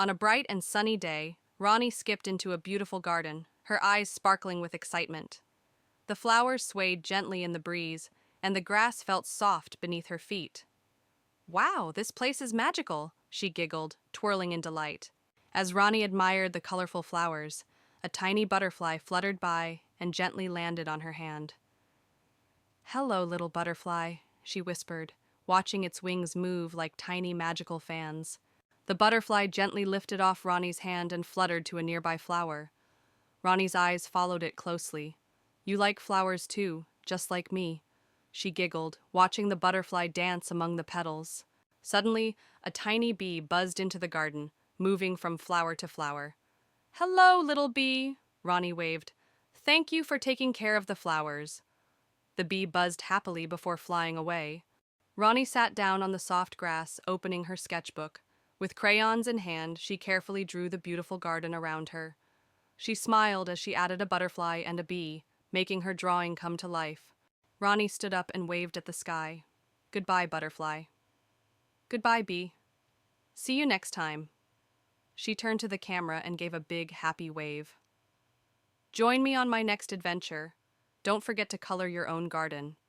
On a bright and sunny day, Ronnie skipped into a beautiful garden, her eyes sparkling with excitement. The flowers swayed gently in the breeze, and the grass felt soft beneath her feet. Wow, this place is magical, she giggled, twirling in delight. As Ronnie admired the colorful flowers, a tiny butterfly fluttered by and gently landed on her hand. Hello, little butterfly, she whispered, watching its wings move like tiny magical fans. The butterfly gently lifted off Ronnie's hand and fluttered to a nearby flower. Ronnie's eyes followed it closely. You like flowers too, just like me, she giggled, watching the butterfly dance among the petals. Suddenly, a tiny bee buzzed into the garden, moving from flower to flower. Hello, little bee, Ronnie waved. Thank you for taking care of the flowers. The bee buzzed happily before flying away. Ronnie sat down on the soft grass, opening her sketchbook. With crayons in hand, she carefully drew the beautiful garden around her. She smiled as she added a butterfly and a bee, making her drawing come to life. Ronnie stood up and waved at the sky. Goodbye, butterfly. Goodbye, bee. See you next time. She turned to the camera and gave a big, happy wave. Join me on my next adventure. Don't forget to color your own garden.